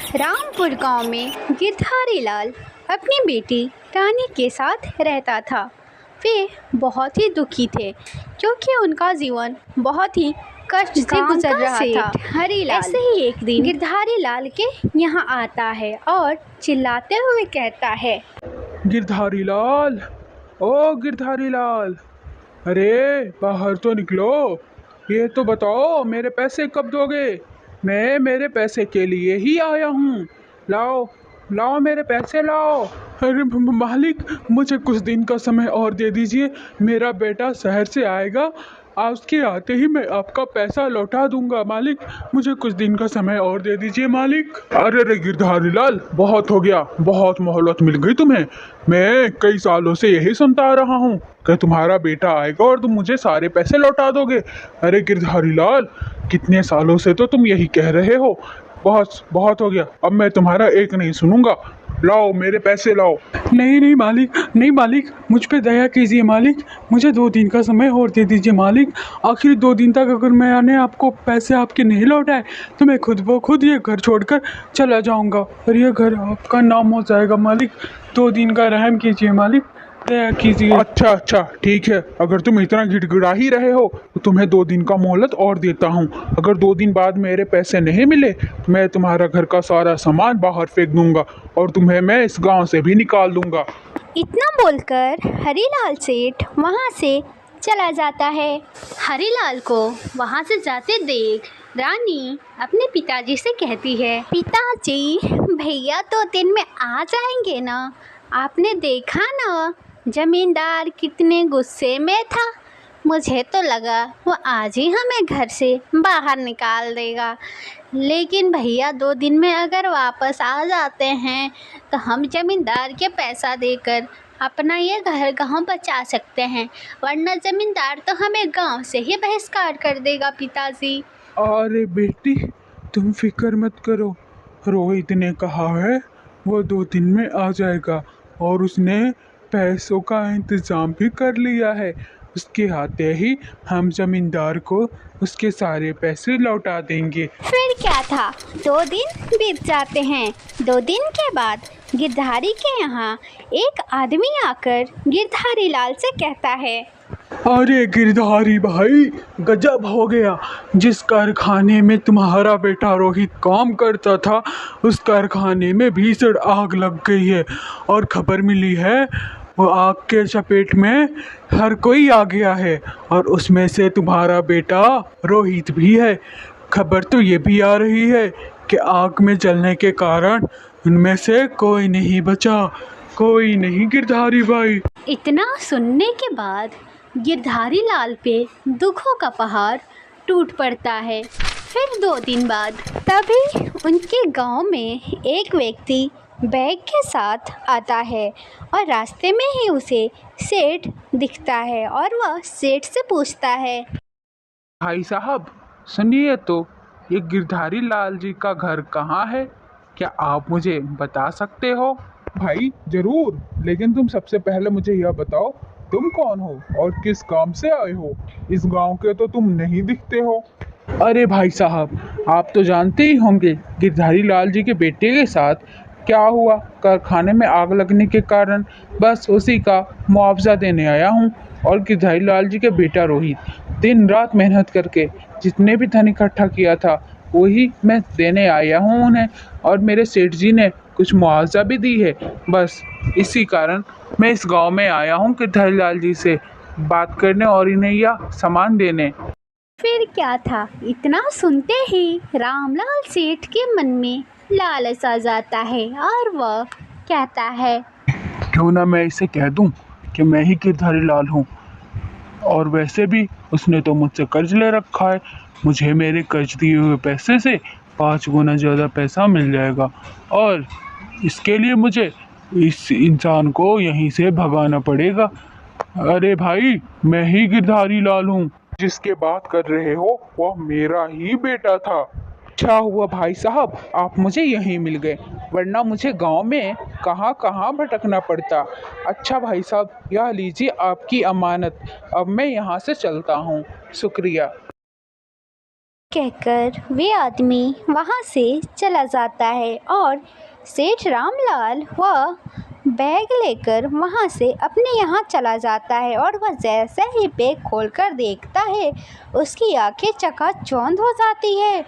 रामपुर गांव में गिरधारी लाल अपनी बेटी रानी के साथ रहता था। वे बहुत ही दुखी थे क्योंकि उनका जीवन बहुत ही कष्ट से गुजर रहा था। हरीलाल ऐसे ही एक दिन गिरधारी लाल के यहाँ आता है और चिल्लाते हुए कहता है, गिरधारी लाल, ओ गिरधारी लाल, अरे बाहर तो निकलो। ये तो बताओ मेरे पैसे कब दोगे? मैं मेरे पैसे के लिए ही आया हूँ। लाओ लाओ मेरे पैसे लाओ। अरे मालिक, मुझे कुछ दिन का समय और दे दीजिए। मेरा बेटा शहर से आएगा, आज उसके आते ही मैं आपका पैसा लौटा दूंगा। मालिक, मुझे कुछ दिन का समय और दे दीजिए मालिक। अरे रे गिरधारी लाल, बहुत हो गया, बहुत मोहलत मिल गई तुम्हें। मैं कई सालों से यही सुनता आ रहा हूँ कि तुम्हारा बेटा आएगा और तुम मुझे सारे पैसे लौटा दोगे। अरे गिरधारी लाल, कितने सालों से तो तुम यही कह रहे हो। बहुत बहुत हो गया, अब मैं तुम्हारा एक नहीं सुनूंगा। लाओ मेरे पैसे लाओ। नहीं नहीं मालिक, नहीं मालिक, मुझ पे दया कीजिए मालिक। मुझे 2 दिन का समय और दे दीजिए मालिक। आखिर 2 दिन तक अगर मैंने आपको पैसे आपके नहीं लौटाए तो मैं खुद ब खुद ये घर छोड़कर चला जाऊंगा और ये घर आपका नाम हो जाएगा मालिक। 2 दिन का रहम कीजिए मालिक, दया कीजिए। अच्छा अच्छा, ठीक है, अगर तुम इतना गिड़गिड़ा ही रहे हो तो तुम्हें 2 दिन का मोहलत और देता हूँ। अगर 2 दिन बाद मेरे पैसे नहीं मिले तो मैं तुम्हारा घर का सारा सामान बाहर फेंक दूंगा और तुम्हें मैं इस गांव से भी निकाल दूंगा। इतना बोलकर हरीलाल सेठ वहाँ से चला जाता है। हरीलाल को वहाँ से जाते देख रानी अपने पिताजी से कहती है, पिताजी, भैया 2 दिन में आ जाएंगे ना? आपने देखा ना जमींदार कितने गुस्से में था। मुझे तो लगा वो आज ही हमें घर से बाहर निकाल देगा, लेकिन भैया 2 दिन में अगर वापस आ जाते हैं तो हम जमींदार के पैसा देकर अपना ये घर गांव बचा सकते हैं, वरना जमींदार तो हमें गांव से ही बहिष्कार कर देगा पिताजी। अरे बेटी, तुम फिक्र मत करो। रोहित ने कहा है वो 2 दिन में आ जाएगा और उसने पैसों का इंतजाम भी कर लिया है। उसके आते ही हम जमींदार को उसके सारे पैसे लौटा देंगे। फिर क्या था, 2 दिन बीत जाते हैं। 2 दिन के बाद गिरधारी के यहाँ एक आदमी आकर गिरधारी लाल से कहता है, अरे गिरधारी भाई, गजब हो गया। जिस कारखाने में तुम्हारा बेटा रोहित काम करता था उस कारखाने में भीषण आग लग गई है और खबर मिली है वो आग के चपेट में हर कोई आ गया है और उसमें से तुम्हारा बेटा रोहित भी है। खबर तो ये भी आ रही है कि आग में जलने के कारण उनमें से कोई नहीं बचा, कोई नहीं गिरधारी भाई। इतना सुनने के बाद गिरधारी लाल पे दुखों का पहाड़ टूट पड़ता है। फिर 2 दिन बाद तभी उनके गांव में एक व्यक्ति बैग के साथ आता है और रास्ते में ही उसे सेठ दिखता है और वह सेठ से पूछता है, भाई साहब सुनिए तो, ये गिरधारी लाल जी का घर कहाँ है? क्या आप मुझे बता सकते हो? भाई जरूर, लेकिन तुम सबसे पहले मुझे यह बताओ तुम कौन हो और किस काम से आए हो? इस गांव के तो तुम नहीं दिखते हो। अरे भाई साहब, आप तो जानते ही होंगे गिरधारी लाल जी के बेटे के साथ क्या हुआ। कारखाने में आग लगने के कारण बस उसी का मुआवजा देने आया हूँ। और गिरधारी लाल जी के बेटा रोहित दिन रात मेहनत करके जितने भी धन इकट्ठा किया था वही मैं देने आया हूँ उन्हें, और मेरे सेठ जी ने कुछ मुआवजा भी दी है। बस इसी कारण मैं इस गांव में आया हूँ गिरधारी लाल जी से बात करने और इन्हें यह सामान देने। फिर क्या था, इतना सुनते ही रामलाल सेठ के मन में लालच आ जाता है और वह कहता है, क्यों ना मैं इसे कह दूं कि मैं ही गिरधारी लाल हूँ। और वैसे भी उसने तो मुझसे कर्ज ले रखा है, मुझे मेरे कर्ज दिए हुए पैसे से 5 गुना ज़्यादा पैसा मिल जाएगा और इसके लिए मुझे इस इंसान को यहीं से भगाना पड़ेगा। अरे भाई, मैं ही गिरधारी लाल हूँ। जिसके बात कर रहे हो वह मेरा ही बेटा था। अच्छा हुआ भाई साहब आप मुझे यहीं मिल गए, वरना मुझे गांव में कहाँ कहाँ भटकना पड़ता। अच्छा भाई साहब, यह लीजिए आपकी अमानत। अब मैं यहाँ से चलता हूँ, शुक्रिया। कहकर वे आदमी वहाँ से चला जाता है और सेठ रामलाल वह बैग लेकर वहाँ से अपने यहाँ चला जाता है और वह जैसे ही बैग खोलकर देखता है उसकी आंखें चकाचौंध हो जाती है।